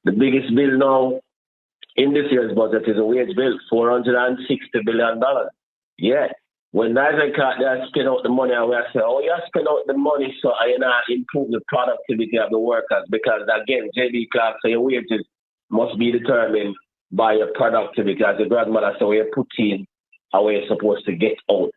The biggest bill now in this year's budget is a wage bill, $460 billion. Yeah. When Nigel Clark they spend out the money, and we say, oh, you spend out the money so you know, improve the productivity of the workers. Because, again, J.B. Clark, so your wages must be determined by your productivity. As your grandmother said, where you put in, how you're supposed to get out.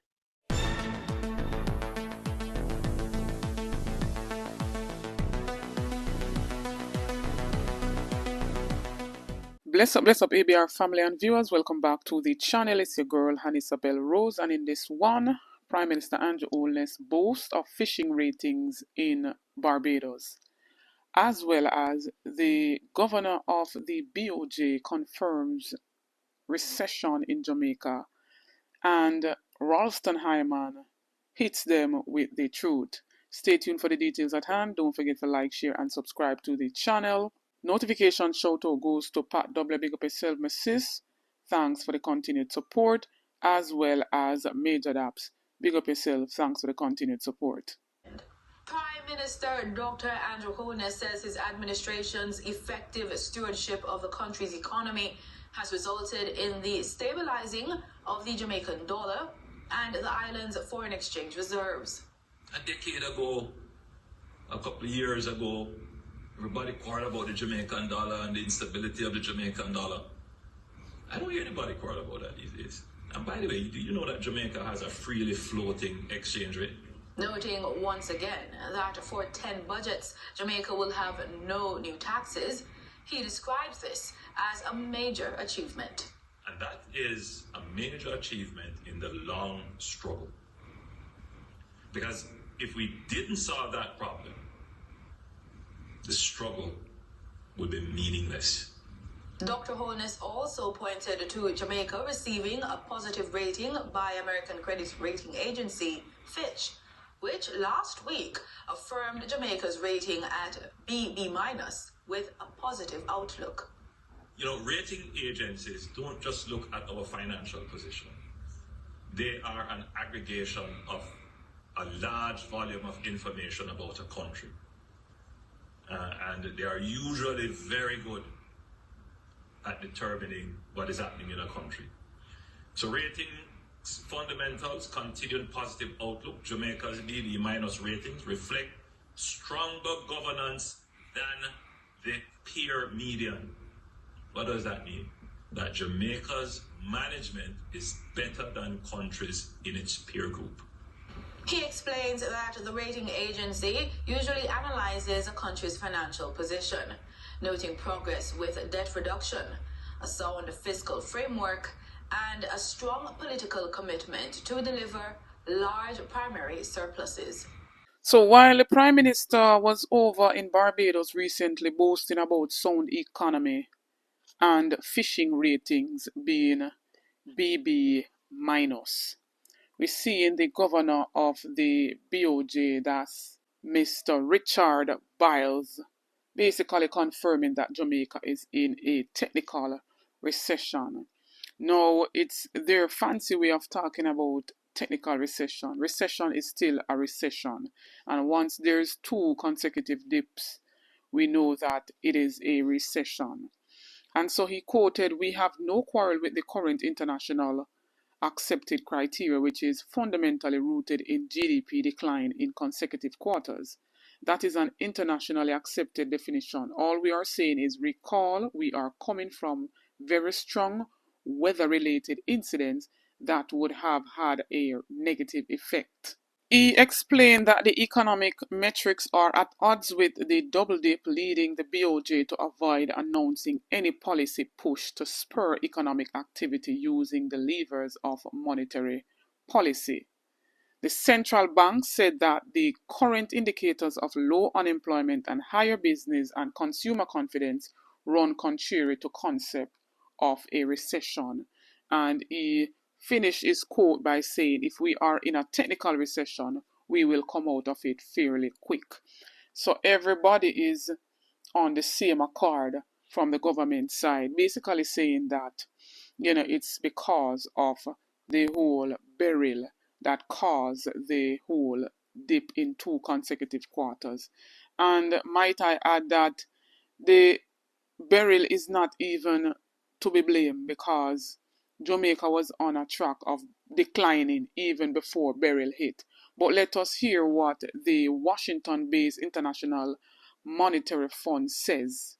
Bless up, ABR family and viewers. Welcome back to the channel. It's your girl, Isabel Rose. And in this one, Prime Minister Andrew Holness boasts of fishing ratings in Barbados, as well as the governor of the BOJ confirms recession in Jamaica, and Ralston Hyman hits them with the truth. Stay tuned for the details at hand. Don't forget to like, share, and subscribe to the channel. Notification shout out goes to Pat W. Big up yourself, my sis. Thanks for the continued support, as well as Major Daps. Big up yourself. Thanks for the continued support. Prime Minister Dr. Andrew Holness says his administration's effective stewardship of the country's economy has resulted in the stabilizing of the Jamaican dollar and the island's foreign exchange reserves. A decade ago, a couple of years ago, everybody quarreled about the Jamaican dollar and the instability of the Jamaican dollar. I don't hear anybody quarrel about that these days. And by the way, do you know that Jamaica has a freely floating exchange rate? Noting once again that for 10 budgets, Jamaica will have no new taxes, he describes this as a major achievement. And that is a major achievement in the long struggle. Because if we didn't solve that problem, the struggle would be meaningless. Dr. Holness also pointed to Jamaica receiving a positive rating by American credit rating agency Fitch, which last week affirmed Jamaica's rating at BB- with a positive outlook. You know, rating agencies don't just look at our financial position. They are an aggregation of a large volume of information about a country. And they are usually very good at determining what is happening in a country. So rating fundamentals, continued positive outlook. Jamaica's BB- ratings reflect stronger governance than the peer median. What does that mean? That Jamaica's management is better than countries in its peer group. He explains that the rating agency usually analyzes a country's financial position, noting progress with debt reduction, a sound fiscal framework, and a strong political commitment to deliver large primary surpluses. So while the Prime Minister was over in Barbados recently boasting about sound economy and fishing ratings being BB-, we see in the governor of the BOJ, that's Mr. Richard Biles, basically confirming that Jamaica is in a technical recession. Now, it's their fancy way of talking about technical recession. Recession is still a recession. And once there's 2 consecutive dips, we know that it is a recession. And so he quoted, "We have no quarrel with the current international accepted criteria, which is fundamentally rooted in GDP decline in consecutive quarters. That is an internationally accepted definition. All we are saying is, recall, we are coming from very strong weather-related incidents that would have had a negative effect." He explained that the economic metrics are at odds with the double dip, leading the BOJ to avoid announcing any policy push to spur economic activity using the levers of monetary policy. The central bank said that the current indicators of low unemployment and higher business and consumer confidence run contrary to concept of a recession. And he finished his quote by saying, if we are in a technical recession, we will come out of it fairly quick. So everybody is on the same accord from the government side, basically saying that, it's because of the whole beryl that caused the whole dip in 2 consecutive quarters. And might I add that the Beryl is not even to be blamed because Jamaica was on a track of declining even before Beryl hit. But let us hear what the Washington-based International Monetary Fund says.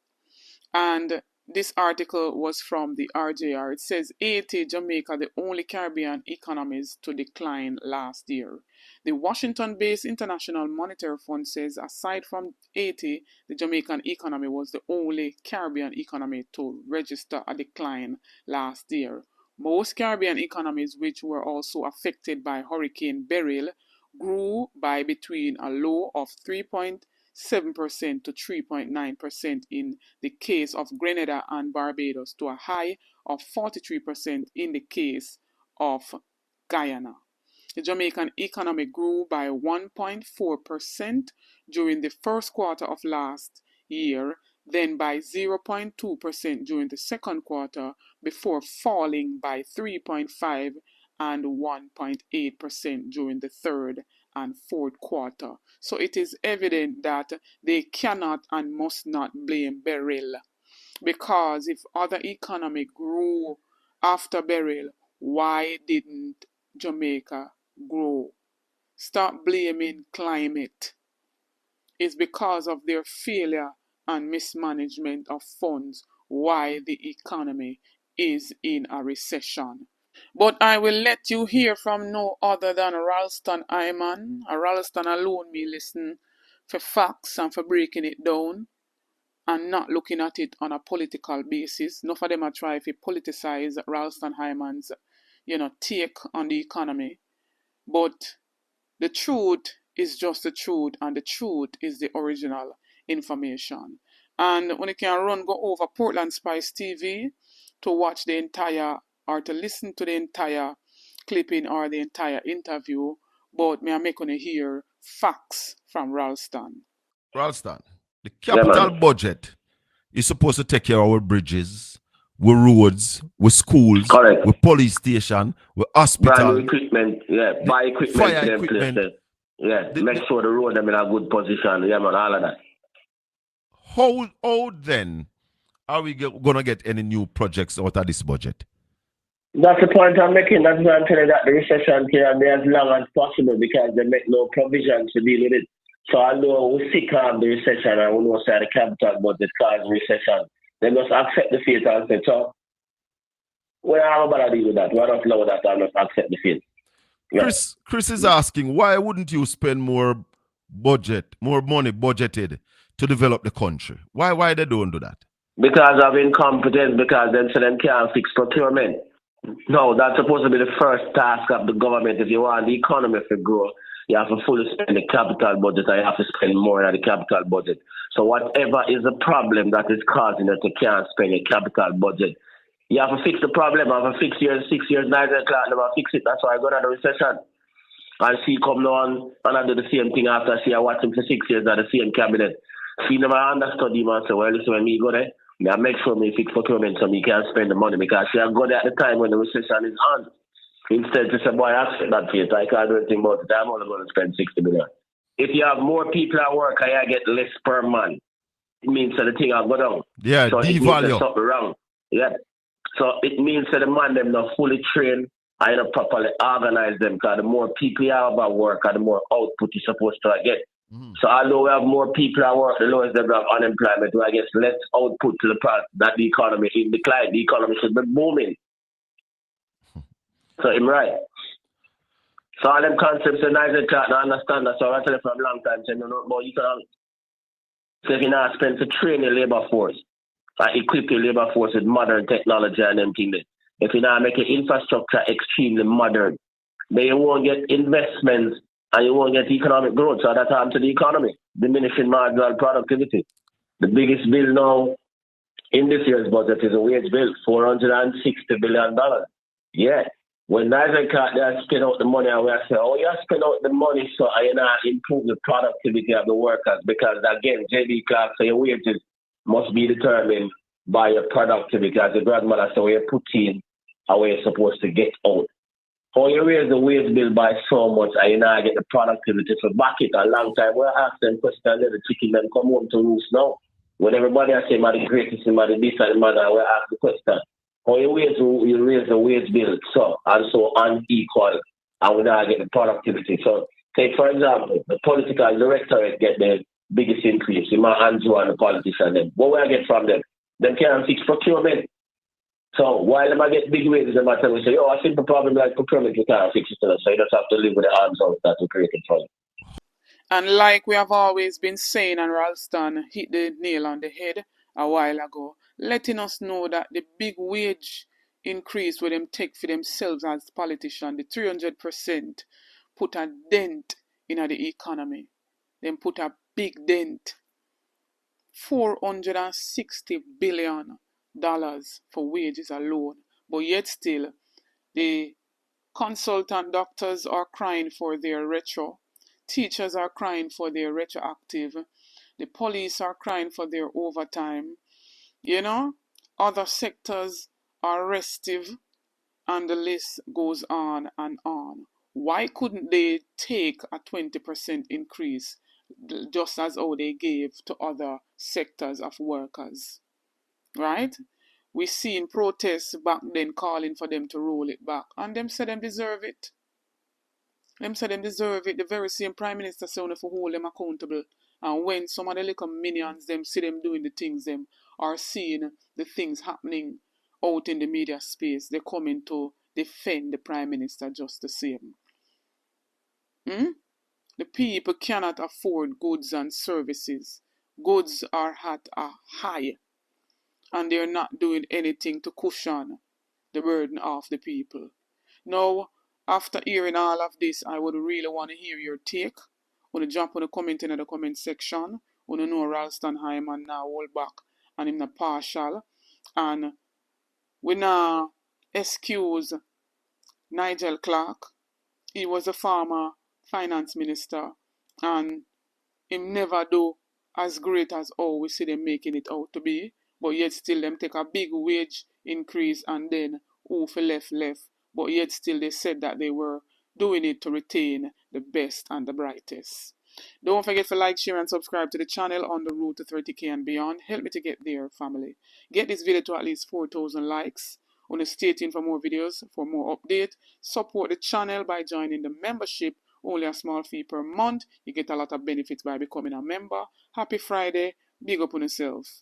And this article was from the RJR. It says Haiti, Jamaica, the only Caribbean economies to decline last year. The Washington-based International Monetary Fund says aside from Haiti, the Jamaican economy was the only Caribbean economy to register a decline last year. Most Caribbean economies, which were also affected by Hurricane Beryl, grew by between a low of 3.7% to 3.9% in the case of Grenada and Barbados to a high of 43% in the case of Guyana. The Jamaican economy grew by 1.4% during the first quarter of last year, then by 0.2% during the second quarter, before falling by 3.5% and 1.8% during the third and fourth quarter. So it is evident that they cannot and must not blame Beryl, because if other economy grew after Beryl, why didn't Jamaica grow? Stop blaming climate. It's because of their failure and mismanagement of funds why the economy is in a recession. But I will let you hear from no other than Ralston Hyman. Ralston alone me listen for facts and for breaking it down and not looking at it on a political basis. None of them are trying to politicize Ralston Hyman's, take on the economy. But the truth is just the truth, and the truth is the original information. And when you can run, go over Portland Spice TV to watch the entire or to listen to the entire clipping or the entire interview. But may I make on hear facts from Ralston. Ralston, the capital budget is supposed to take care of our bridges, with roads, with schools, correct, with police station, with hospital, brand new equipment, buy equipment, fire equipment. Make sure the road them in a good position, all of that. How then are we gonna get any new projects out of this budget? That's the point I'm making. That's why I'm telling you that the recession can be as long as possible because they make no provisions to deal with it. So although we sick of the recession and we know say the capital budget cause recession, they must accept the fate and say, so we are about to deal with that. We don't allow that and not accept the fate. Yeah. Chris is asking, why wouldn't you spend more money budgeted to develop the country? Why they don't do that? Because of incompetence, because then so them can't fix procurement. No, that's supposed to be the first task of the government. If you want the economy to grow, you have to fully spend the capital budget, and you have to spend more than the capital budget. So whatever is the problem that is causing that you can't spend your capital budget, you have to fix the problem. You have to fix 6 years, 9 o'clock, never fix it. That's why I go to the recession. And see come on and I do the same thing after I see I watch him for 6 years at the same cabinet. See never understood him and say, well, listen, when me go there, I make sure me fix procurement so me can spend the money because see I go there at the time when the recession is on. Instead to say, boy, I accept that fate. I can't do anything about it. I'm only going to spend 60 million. If you have more people at work and you get less per man, it means that the thing will go down. Yeah, so devalue. It means there's something wrong. Yeah. So it means that the man them not fully trained and not properly organize them because the more people you have at work and the more output you're supposed to get. Mm-hmm. So although we have more people at work, the lowest level of unemployment, we get less output to the part that the economy is declining. The economy should be booming. So I'm right. So all them concepts and I can't understand that. So I tell you for a long time, saying no about economics. So if you not spend to train your labor force, equip your labor force with modern technology and them things, if you not make your infrastructure extremely modern, then you won't get investments and you won't get economic growth. So that's happened to the economy, diminishing marginal productivity. The biggest bill now in this year's budget is a wage bill, $460 billion. Yeah. When Nigel can't spend out the money and we say, oh, you spend out the money so you not improve the productivity of the workers because, again, J.D. Clark say your wages must be determined by your productivity. As the grandmother said, you put in how you're supposed to get out. How you raise the wage bill by so much and you not get the productivity to back it a long time. We'll ask them questions and the chicken them come home to roost now. When everybody has said, the greatest, the this and the man, I will ask the question, how you raise the wage bill so and so unequal, and we now get the productivity. So, take for example, the political directorate get the biggest increase, the man Andrew and the politician them. What will I get from them? Them can't fix procurement. So while them I get big wages, them I tell me say, a simple problem like procurement, you can't fix it. So you just have to live with the arms out that we created for you. And like we have always been saying, and Ralston hit the nail on the head a while ago, letting us know that the big wage increase with them take for themselves as politicians, the 300%, put a dent in the economy. Them put a big dent. $460 billion for wages alone. But yet still, the consultant doctors are crying for their retro. Teachers are crying for their retroactive. The police are crying for their overtime. You know, other sectors are restive, and the list goes on and on. Why couldn't they take a 20% increase just as how they gave to other sectors of workers? Right? We seen protests back then calling for them to roll it back, and them said them deserve it. Them said them deserve it. The very same Prime Minister say to hold them accountable. And when some of the little minions them see them doing the things them are seeing the things happening out in the media space, they come in to defend the Prime Minister just the same. The people cannot afford goods and services. Goods are at a high, and they're not doing anything to cushion the burden of the people. Now, after hearing all of this, I would really want to hear your take. Want to jump on the comment in the comment section. Want to know Ralston Hyman now hold back and him not partial. And we now excuse Nigel Clark. He was a former finance minister, and him never do as great as how we see them making it out to be. But yet still them take a big wage increase and then who for left. But yet still they said that they were doing it to retain the best and the brightest. Don't forget to like, share and subscribe to the channel on the road to 30k and beyond. Help me to get there, family. Get this video to at least 4,000 likes. Want to stay tuned for more videos, for more updates. Support the channel by joining the membership. Only a small fee per month. You get a lot of benefits by becoming a member. Happy Friday. Big up on yourself.